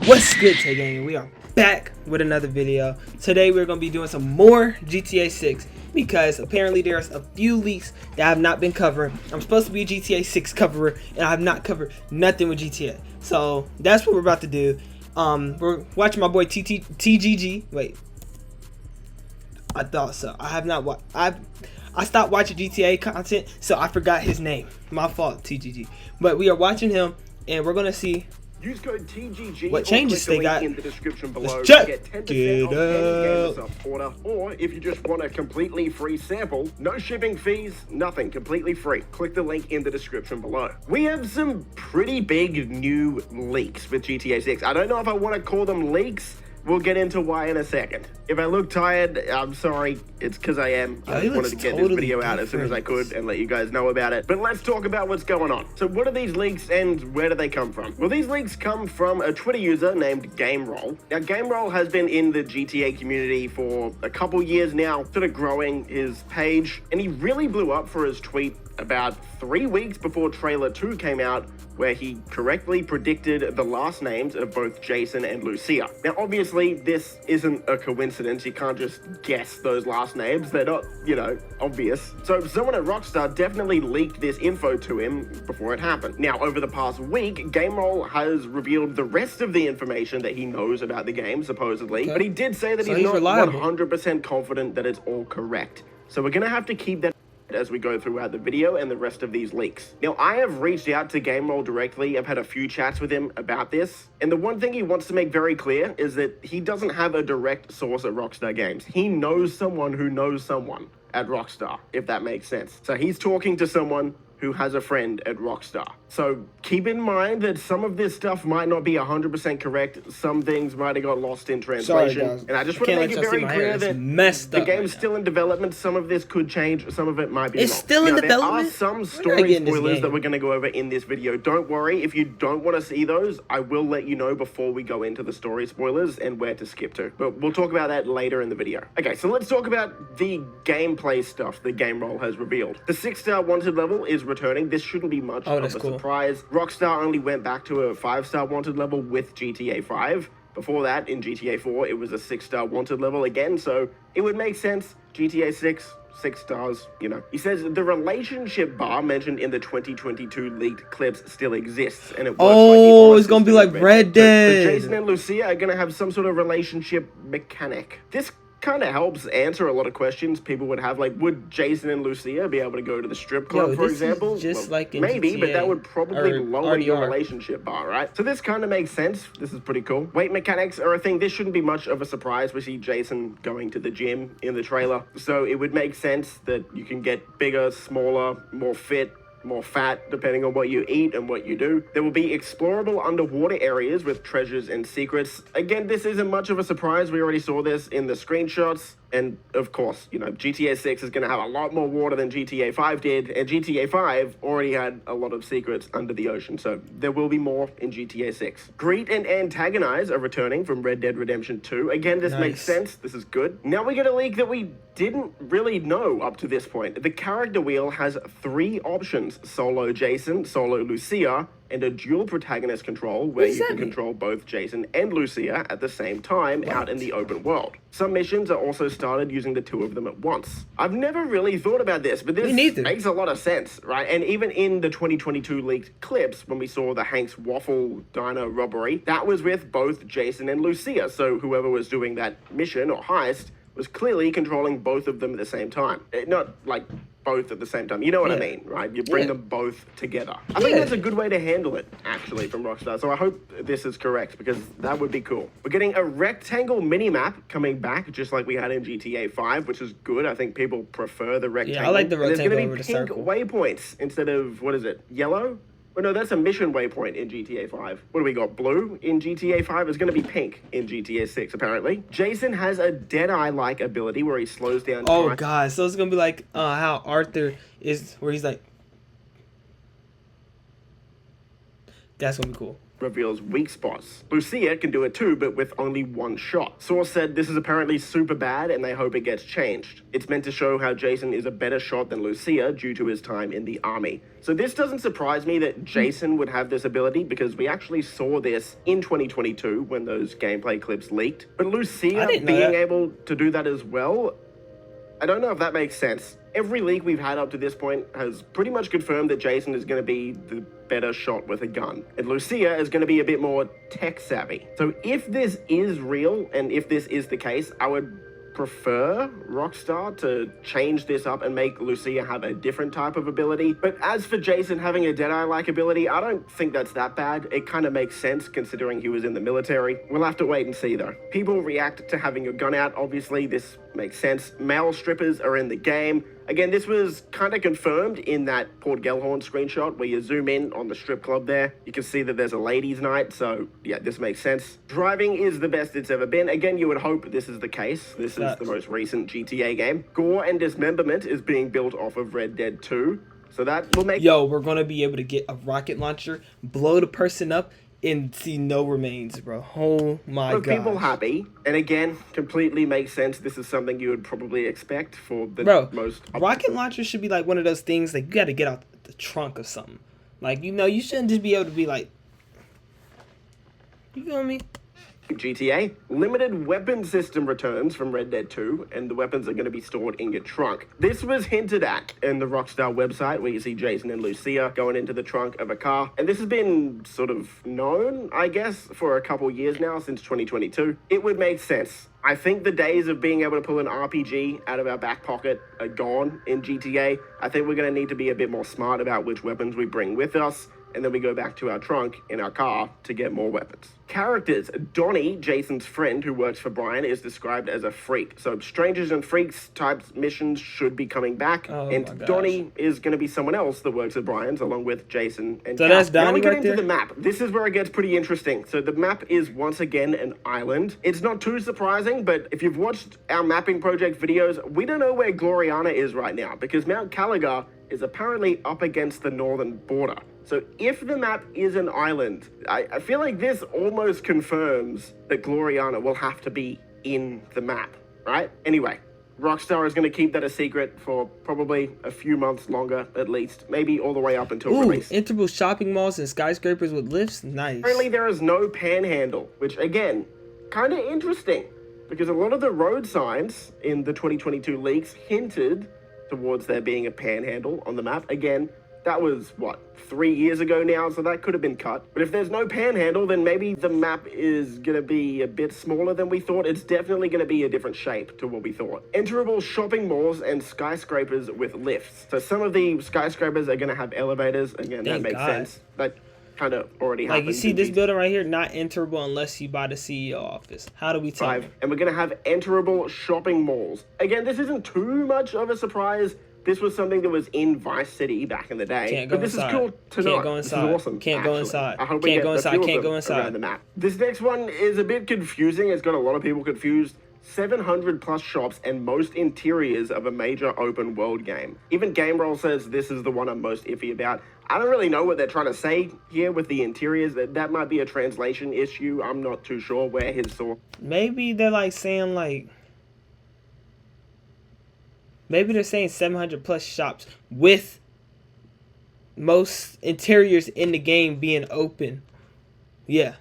What's good, Tay Gang? We are back with another video. Today we're going to be doing some more GTA 6 because apparently there's a few leaks that I have not been covering. I'm supposed to be a GTA 6 coverer and I have not covered nothing with GTA. So that's what we're about to do. We're watching my boy TGG. Wait, I thought so. I have not watched. I stopped watching GTA content, so I forgot his name. My fault, TGG. But we are watching him, and we're gonna see use code TGG what changes they got in the description below to get 10% off any Gamer order. Or if you just want a completely free sample, no shipping fees, nothing, completely free. Click the link in the description below. We have some pretty big new leaks with GTA 6. I don't know if I want to call them leaks. We'll get into why in a second. If I look tired, I'm sorry. It's because I am. I just wanted to get this video out as soon as I could and let you guys know about it. But let's talk about what's going on. So what are these leaks and where do they come from? Well, these leaks come from a Twitter user named GameRoll. Now, GameRoll has been in the GTA community for a couple years now, sort of growing his page. And he really blew up for his tweet about 3 weeks before trailer 2 came out, where he correctly predicted the last names of both Jason and Lucia. Now, obviously, this isn't a coincidence. You can't just guess those last names. They're not, obvious. So someone at Rockstar definitely leaked this info to him before it happened. Now, over the past week, GameRoll has revealed the rest of the information that he knows about the game, supposedly. Okay. But he did say that he's not reliable. 100% confident that it's all correct. So we're gonna have to keep that as we go throughout the video and the rest of these leaks. Now, I have reached out to GameRoll directly. I've had a few chats with him about this. And the one thing he wants to make very clear is that he doesn't have a direct source at Rockstar Games. He knows someone who knows someone at Rockstar, if that makes sense. So he's talking to someone who has a friend at Rockstar. So keep in mind that some of this stuff might not be 100% correct. Some things might have got lost in translation. Sorry, guys. And I just want to make it very clear that the game's still in development. Some of this could change. Some of it might be It's still in development? There are some story spoilers that we're going to go over in this video. Don't worry. If you don't want to see those, I will let you know before we go into the story spoilers and where to skip to. But we'll talk about that later in the video. Okay, so let's talk about the gameplay stuff that GameRoll has revealed. The 6-star wanted level is returning. This shouldn't be much of a surprise. Rockstar only went back to a 5-star wanted level with GTA 5. Before that, in GTA 4, it was a 6-star wanted level again, so it would make sense. GTA 6, 6 stars, He says the relationship bar mentioned in the 2022 leaked clips still exists, and it was it's gonna be like Red Dead. So Jason and Lucia are gonna have some sort of relationship mechanic. This kind of helps answer a lot of questions people would have, like, would Jason and Lucia be able to go to the strip club, for example? Just like in maybe, GTA, but that would probably lower RDR. your relationship bar, right? So this kind of makes sense. This is pretty cool. Weight mechanics are a thing. This shouldn't be much of a surprise. We see Jason going to the gym in the trailer, so it would make sense that you can get bigger, smaller, more fit, more fat, depending on what you eat and what you do. There will be explorable underwater areas with treasures and secrets. Again, this isn't much of a surprise. We already saw this in the screenshots. And of course, GTA 6 is going to have a lot more water than GTA 5 did, and GTA 5 already had a lot of secrets under the ocean, so there will be more in GTA 6. Greet and Antagonize are returning from Red Dead Redemption 2. Again, this makes sense. This is good. Now we get a leak that we didn't really know up to this point. The character wheel has 3 options: solo Jason, solo Lucia, and a dual protagonist control where you can control both Jason and Lucia at the same time out in the open world. Some missions are also started using the 2 of them at once. I've never really thought about this, but this makes a lot of sense, right? And even in the 2022 leaked clips, when we saw the Hank's Waffle Diner robbery, that was with both Jason and Lucia. So whoever was doing that mission or heist was clearly controlling both of them at the same time. Not like both at the same time. You know what I mean, right? You bring them both together. I think that's a good way to handle it, actually, from Rockstar. So I hope this is correct, because that would be cool. We're getting a rectangle minimap coming back, just like we had in GTA 5, which is good. I think people prefer the rectangle. Yeah, I like the rectangle over the circle. There's going to be pink waypoints instead of, what is it, yellow? Oh, no, that's a mission waypoint in GTA 5. What do we got? Blue in GTA 5 is going to be pink in GTA 6, apparently. Jason has a Deadeye-like ability where he slows down time. Oh, God. So it's going to be like how Arthur is, where he's like... That's going to be cool. reveals weak spots. Lucia can do it too, but with only one shot. Source said this is apparently super bad and they hope it gets changed. It's meant to show how Jason is a better shot than Lucia due to his time in the army. So this doesn't surprise me that Jason would have this ability because we actually saw this in 2022 when those gameplay clips leaked. But Lucia being able to do that as well, I don't know if that makes sense. Every leak we've had up to this point has pretty much confirmed that Jason is going to be the better shot with a gun. And Lucia is going to be a bit more tech savvy. So if this is real, and if this is the case, I would prefer Rockstar to change this up and make Lucia have a different type of ability. But as for Jason having a Deadeye-like ability, I don't think that's that bad. It kind of makes sense considering he was in the military. We'll have to wait and see though. People react to having a gun out, obviously this makes sense. Male strippers are in the game. Again, this was kind of confirmed in that Port Gellhorn screenshot where you zoom in on the strip club there. You can see that there's a ladies' night, so yeah, this makes sense. Driving is the best it's ever been. Again, you would hope this is the case. This is the most recent GTA game. Gore and dismemberment is being built off of Red Dead 2, so that will make... Yo, we're going to be able to get a rocket launcher, blow the person up, and see no remains, bro. Oh my god. People happy, and again, completely makes sense. This is something you would probably expect for the most. Rocket launcher should be like one of those things like you got to get out the trunk of something. Like, you know, you shouldn't just be able to be like, you feel me? GTA, limited weapon system returns from Red Dead 2, and the weapons are going to be stored in your trunk. This was hinted at in the Rockstar website where you see Jason and Lucia going into the trunk of a car, and this has been sort of known, I guess, for a couple years now, since 2022. It would make sense. I think the days of being able to pull an RPG out of our back pocket are gone in GTA. I think we're going to need to be a bit more smart about which weapons we bring with us, and then we go back to our trunk in our car to get more weapons. Characters. Donnie, Jason's friend who works for Brian, is described as a freak. So strangers and freaks type missions should be coming back. And Donnie is going to be someone else that works at Brian's along with Jason and so Kat. That's Donnie now we get right into there? the map. This is where it gets pretty interesting. So the map is once again an island. It's not too surprising, but if you've watched our mapping project videos, we don't know where Gloriana is right now because Mount Caligar is apparently up against the northern border. So if the map is an island, I feel like this almost confirms that Gloriana will have to be in the map, right? Anyway, Rockstar is going to keep that a secret for probably a few months longer at least, maybe all the way up until release. Interval shopping malls and skyscrapers with lifts? Nice. Apparently there is no panhandle, which again, kind of interesting because a lot of the road signs in the 2022 leaks hinted towards there being a panhandle on the map. Again, that was, what, 3 years ago now, so that could have been cut. But if there's no panhandle, then maybe the map is going to be a bit smaller than we thought. It's definitely going to be a different shape to what we thought. Enterable shopping malls and skyscrapers with lifts. So some of the skyscrapers are going to have elevators. Again, that makes sense. That kind of already happened. Like, you see this building right here, not enterable unless you buy the CEO office. How do we tell? And we're going to have enterable shopping malls. Again, this isn't too much of a surprise. This was something that was in Vice City back in the day. But this is cool to know. Can't go inside. This is awesome. Can't go inside. I hope we get a few of them around the map. This next one is a bit confusing. It's got a lot of people confused. 700 plus shops and most interiors of a major open world game. Even Game Roll says this is the one I'm most iffy about. I don't really know what they're trying to say here with the interiors. That might be a translation issue. I'm not too sure where his source. Maybe they're like saying like. Maybe they're saying 700 plus shops with most interiors in the game being open. Yeah.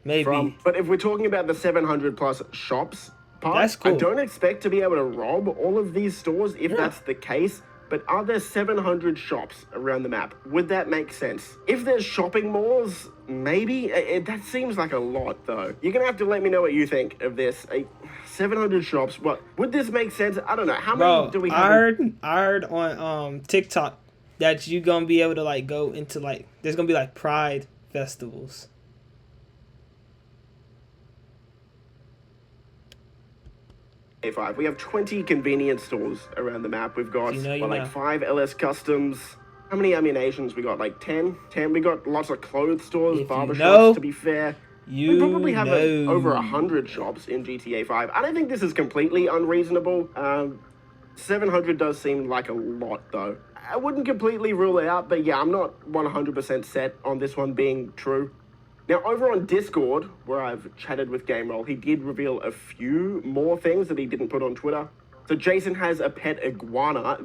Maybe. But if we're talking about the 700 plus shops part, that's cool. I don't expect to be able to rob all of these stores if that's the case. But are there 700 shops around the map? Would that make sense? If there's shopping malls, maybe. That seems like a lot, though. You're going to have to let me know what you think of this. 700 shops. What would this make sense? I don't know. How many do we have? I heard on TikTok that you're going to be able to like go into like, there's going to be like Pride festivals. We have 20 convenience stores around the map. We've got like 5 LS Customs. How many ammunitions we got? Like 10? 10. We got lots of clothes stores, barbershops, to be fair. We probably have over 100 shops in GTA 5. I don't think this is completely unreasonable. 700 does seem like a lot, though. I wouldn't completely rule it out, but yeah, I'm not 100% set on this one being true. Now, over on Discord, where I've chatted with GameRoll, he did reveal a few more things that he didn't put on Twitter. So Jason has a pet iguana.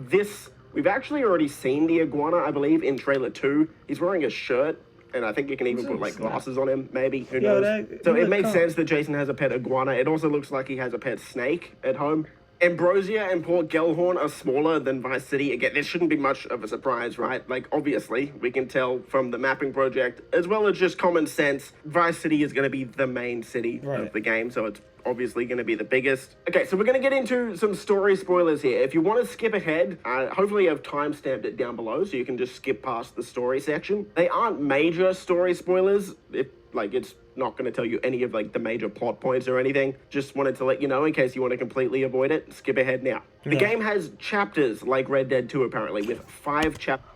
We've actually already seen the iguana, I believe, in trailer 2. He's wearing a shirt, and I think you can even put, like, glasses on him, maybe. Who knows? So it makes sense that Jason has a pet iguana. It also looks like he has a pet snake at home. Ambrosia and Port Gellhorn are smaller than Vice City. Again, this shouldn't be much of a surprise, right? Like, obviously, we can tell from the mapping project, as well as just common sense, Vice City is going to be the main city of the game, so it's obviously going to be the biggest. Okay, so we're going to get into some story spoilers here. If you want to skip ahead, hopefully I've time-stamped it down below, so you can just skip past the story section. They aren't major story spoilers. It's not going to tell you any of, like, the major plot points or anything. Just wanted to let you know in case you want to completely avoid it. Skip ahead now. The game has chapters like Red Dead 2, apparently, with 5 chapters.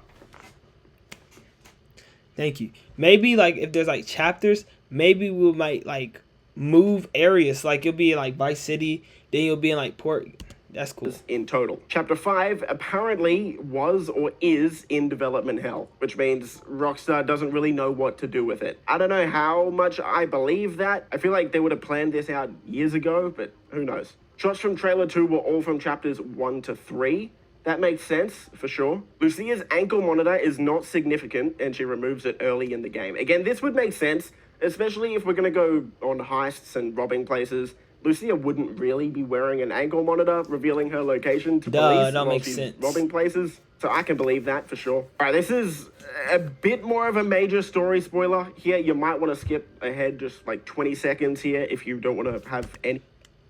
Thank you. Maybe, like, if there's, like, chapters, maybe we might, like, move areas. Like, you'll be in, like, Vice City, then you'll be in, like, Port. That's cool. In total. Chapter 5 apparently was or is in development hell, which means Rockstar doesn't really know what to do with it. I don't know how much I believe that. I feel like they would have planned this out years ago, but who knows. Shots from trailer 2 were all from chapters 1 to 3. That makes sense, for sure. Lucia's ankle monitor is not significant, and she removes it early in the game. Again, this would make sense, especially if we're going to go on heists and robbing places. Lucia wouldn't really be wearing an ankle monitor revealing her location to police while she's robbing places. So I can believe that for sure. All right, this is a bit more of a major story spoiler here. You might want to skip ahead just like 20 seconds here if you don't want to have any.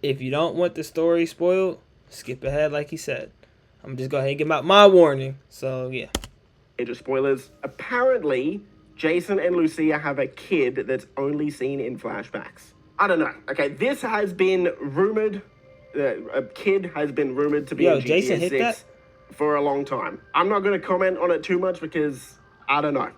If you don't want the story spoiled, skip ahead like he said. I'm just going to give out my warning. So, yeah. Major spoilers. Apparently, Jason and Lucia have a kid that's only seen in flashbacks. I don't know. Okay, this has been rumored. A kid has been rumored to be in GTA Jason 6 for a long time. I'm not going to comment on it too much because I don't know.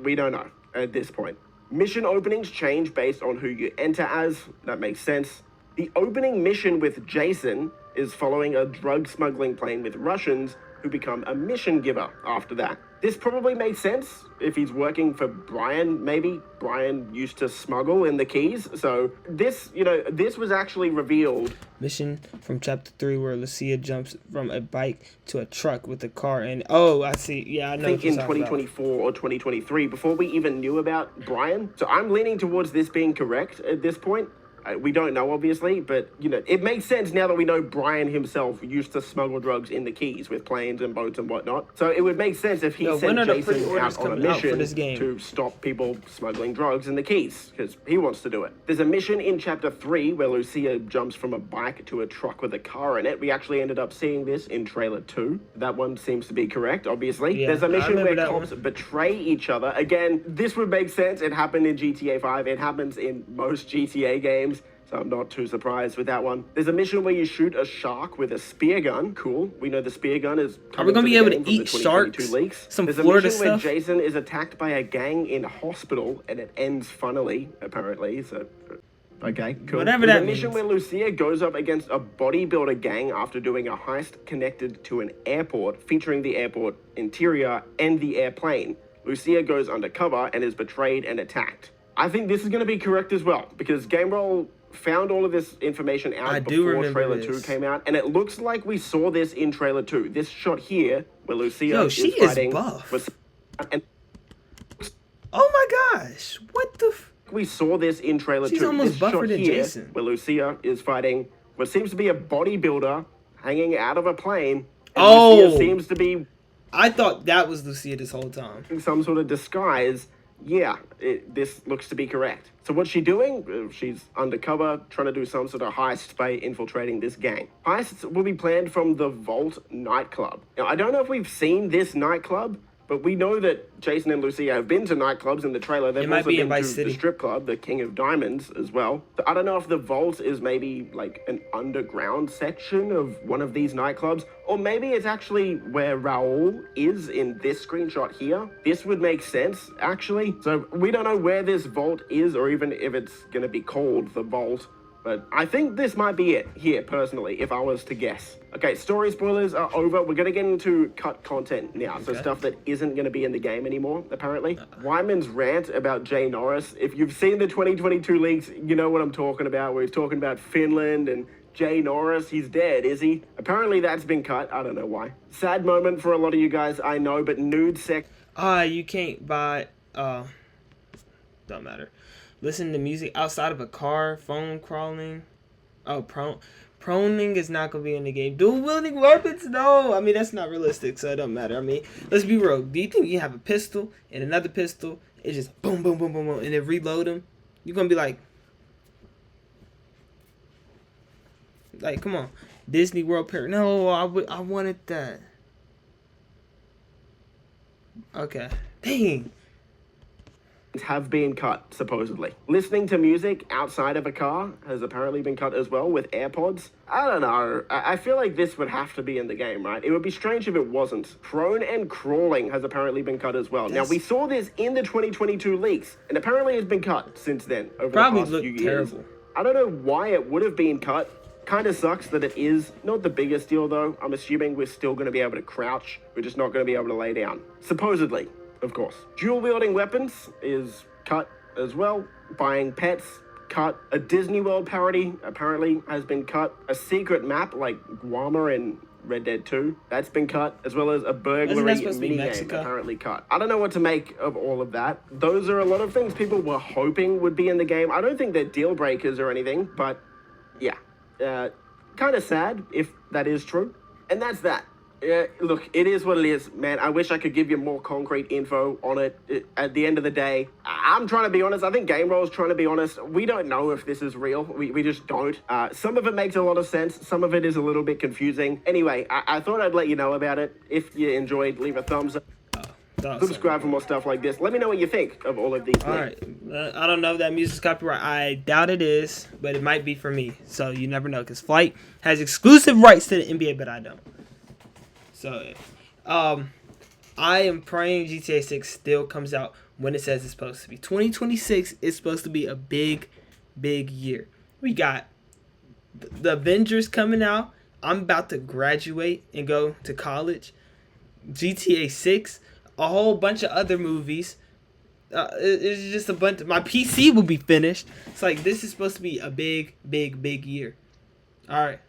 We don't know at this point. Mission openings change based on who you enter as. That makes sense. The opening mission with Jason is following a drug smuggling plane with Russians who become a mission giver after that. This probably makes sense if he's working for Brian, maybe. Brian used to smuggle in the keys. So this was actually revealed. Mission from chapter 3 where Lucia jumps from a bike to a truck with a car and oh, I see. Yeah, I know. I think in 2024 or 2023 before we even knew about Brian. So I'm leaning towards this being correct at this point. We don't know, obviously, but, it makes sense now that we know Brian himself used to smuggle drugs in the Keys with planes and boats and whatnot. So it would make sense if he sent Jason out on a mission to stop people smuggling drugs in the Keys, because he wants to do it. There's a mission in Chapter 3 where Lucia jumps from a bike to a truck with a car in it. We actually ended up seeing this in Trailer 2. That one seems to be correct, obviously. Yeah, there's a mission where cops betray each other. Again, this would make sense. It happened in GTA 5. It happens in most GTA games. So I'm not too surprised with that one. There's a mission where you shoot a shark with a spear gun. Cool. We know the spear gun is coming. Are we going to be able to eat sharks? Some Florida stuff? There's a mission where Jason is attacked by a gang in hospital and it ends funnily, apparently. So, okay, cool. Whatever that means. There's a mission where Lucia goes up against a bodybuilder gang after doing a heist connected to an airport, featuring the airport interior and the airplane. Lucia goes undercover and is betrayed and attacked. I think this is going to be correct as well, because GameRoll found all of this information out before Trailer 2 came out, and it looks like we saw this in Trailer 2. This shot here, where Lucia is fighting... buff. Oh my gosh, what the... We saw this in Trailer 2. She's almost buffer than Jason. Where Lucia is fighting what seems to be a bodybuilder hanging out of a plane, and Lucia seems to be... I thought that was Lucia this whole time. Some sort of disguise. Yeah, this looks to be correct. So what's she doing? She's undercover, trying to do some sort of heist by infiltrating this gang. Heists will be planned from the Vault nightclub. Now, I don't know if we've seen this nightclub, but we know that Jason and Lucia have been to nightclubs in the trailer. They've also been to the strip club, the King of Diamonds, as well. So I don't know if the Vault is maybe like an underground section of one of these nightclubs, or maybe it's actually where Raul is in this screenshot here. This would make sense, actually. So we don't know where this Vault is, or even if it's going to be called the Vault. but I think this might be it here, personally, if I was to guess. Okay, story spoilers are over. We're going to get into cut content now, so stuff that isn't going to be in the game anymore, apparently. Wyman's rant about Jay Norris. If you've seen the 2022 leaks, you know what I'm talking about, where he's talking about Finland and Jay Norris. He's dead, is he? Apparently that's been cut. I don't know why. Sad moment for a lot of you guys, I know, but nude sex... You can't buy... don't matter. Listen to music outside of a car, phone crawling. Oh, proning is not going to be in the game. Dual wielding weapons? No. I mean, that's not realistic, so it don't matter. I mean, let's be real. Do you think you have a pistol and another pistol? It's just boom, boom, boom, boom, boom, and then reload them? You're going to be like, come on. Disney World Park. No, I wanted that. Okay. Dang. Have been cut, supposedly. Listening to music outside of a car has apparently been cut as well with AirPods. I don't know. I feel like this would have to be in the game, right? It would be strange if it wasn't. Prone and crawling has apparently been cut as well. Now, we saw this in the 2022 leaks, and apparently it's been cut since then, over the past few years. Terrible. I don't know why it would have been cut. Kind of sucks that it is. Not the biggest deal, though. I'm assuming we're still going to be able to crouch. We're just not going to be able to lay down. Supposedly. Of course. Dual wielding weapons is cut as well. Buying pets, cut. A Disney World parody apparently has been cut. A secret map like Guama in Red Dead 2, that's been cut. As well as a burglary minigame apparently cut. I don't know what to make of all of that. Those are a lot of things people were hoping would be in the game. I don't think they're deal breakers or anything, but yeah. Kind of sad if that is true. And that's that. Look, it is what it is, man. I wish I could give you more concrete info on it. At the end of the day, I'm trying to be honest. I think Game Roll's trying to be honest. We don't know if this is real. We just don't. Some of it makes a lot of sense. Some of it is a little bit confusing. Anyway, I thought I'd let you know about it. If you enjoyed, leave a thumbs up. Subscribe for more stuff like this. Let me know what you think of all of these. All right. I don't know if that music's copyright. I doubt it is, but it might be for me. So you never know, because Flight has exclusive rights to the NBA, but I don't. So, I am praying GTA 6 still comes out when it says it's supposed to be. 2026 is supposed to be a big, big year. We got the Avengers coming out. I'm about to graduate and go to college. GTA 6, a whole bunch of other movies. It's just a bunch. My PC will be finished. It's like, this is supposed to be a big, big, big year. All right.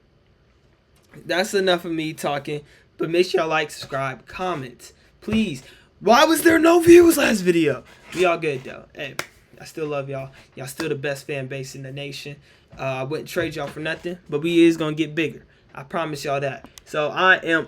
That's enough of me talking. But make sure y'all like, subscribe, comment. Please. Why was there no views last video? We all good, though. Hey, I still love y'all. Y'all still the best fan base in the nation. I wouldn't trade y'all for nothing. But we is going to get bigger. I promise y'all that. So I am